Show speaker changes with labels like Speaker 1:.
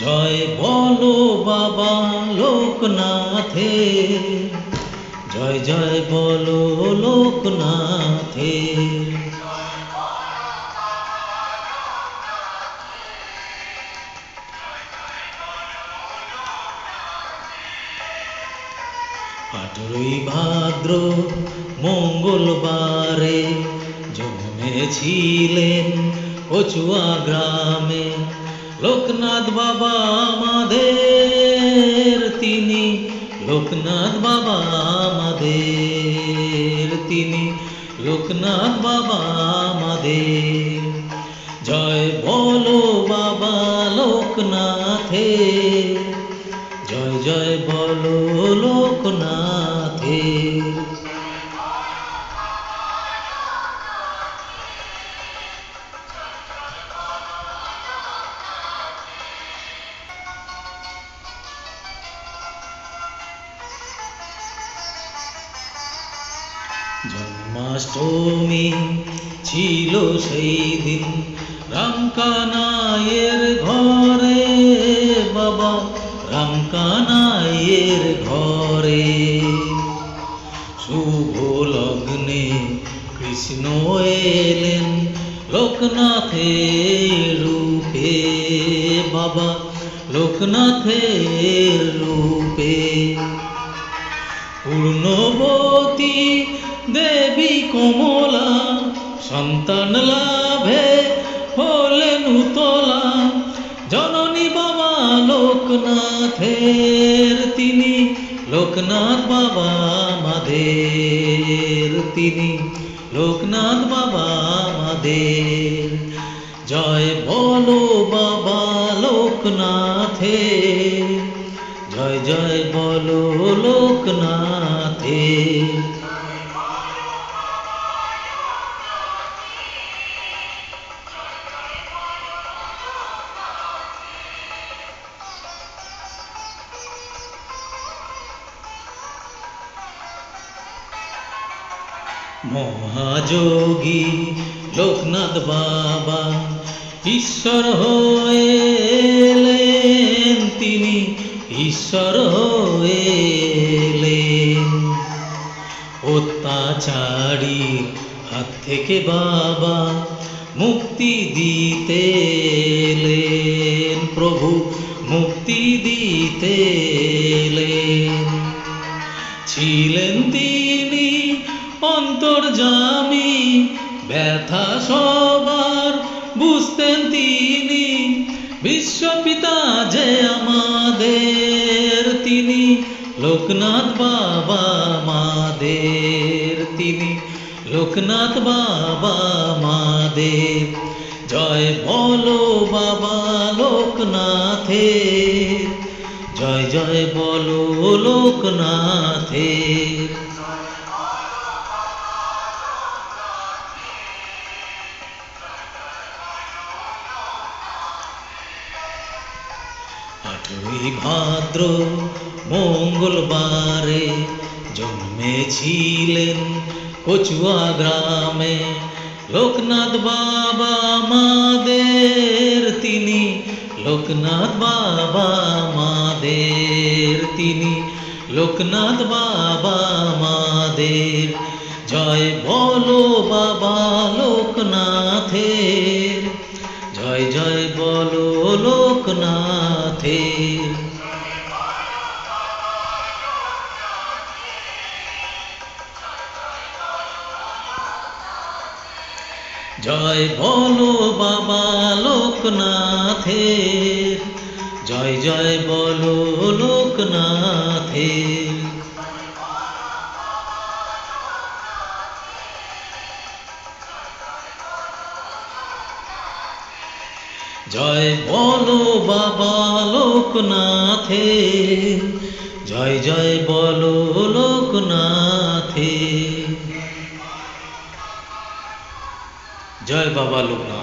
Speaker 1: জয় বলো বাবা লোকনাথে, জয় জয় বলো লোকনাথে। আঠেরোই ভাদ্র মঙ্গলবারে জন্মেছিলেন কচুয়া গ্রামে লোকনাথ বাবা আমাদের তিনি, লোকনাথ বাবা আমাদের তিনি, লোকনাথ বাবা আমাদের। জয় বলো বাবা লোকনাথে, জয় জয় বলো লোকনাথে। জন্মাষ্টমী ছিল সেই দিন রামকানাইয়ের ঘরে, বাবা রামকানাইয়ের ঘরে। শুভ লগ্নে কৃষ্ণ এলেন লোকনাথের রূপে, বাবা লোকনাথের রূপে। পূর্ণবতী দেবী কমলা সন্তান লাভে হলেন উতলা, জননী বাবা লোকনাথের তিনি, লোকনাথ বাবা আমাদের তিনি, লোকনাথ বাবা আমাদের। জয় বলো বাবা লোকনাথে, জয় জয় বলো লোকনাথে। মহাযোগী লোকনাথ বাবা ঈশ্বর হয়ে এলেন তিনি, ঈশ্বর হয়ে এলেন। অত্যাচারী হাত থেকে বাবা মুক্তি দিতে এলেন, প্রভু মুক্তি দিতে এলেন। ছিলেন তিনি অন্তর্যামী, ব্যথা সবার বুঝতেন তিনি, বিশ্বপিতা যে আমাদের তিনি, লোকনাথ বাবা আমাদের তিনি, লোকনাথ বাবা আমাদের। জয় বলো বাবা লোকনাথে, জয় জয় বলো লোকনাথে। আঠেরোই ভাদ্র মঙ্গলবারে জন্মেছিলেন কচুয়া গ্রামে লোকনাথ বাবা আমাদের তিনি, লোকনাথ বাবা আমাদের তিনি, লোকনাথ বাবা আমাদের। জয় বলো বাবা লোকনাথের, জয় জয় বলো লোকনাথের। জয় বলো বাবা লোকনাথের, জয় জয় বলো লোকনাথের। জয় বলো বাবা লোকনাথের, জয় জয় বলো লোকনাথের। জয় বাবা লোকনাথ।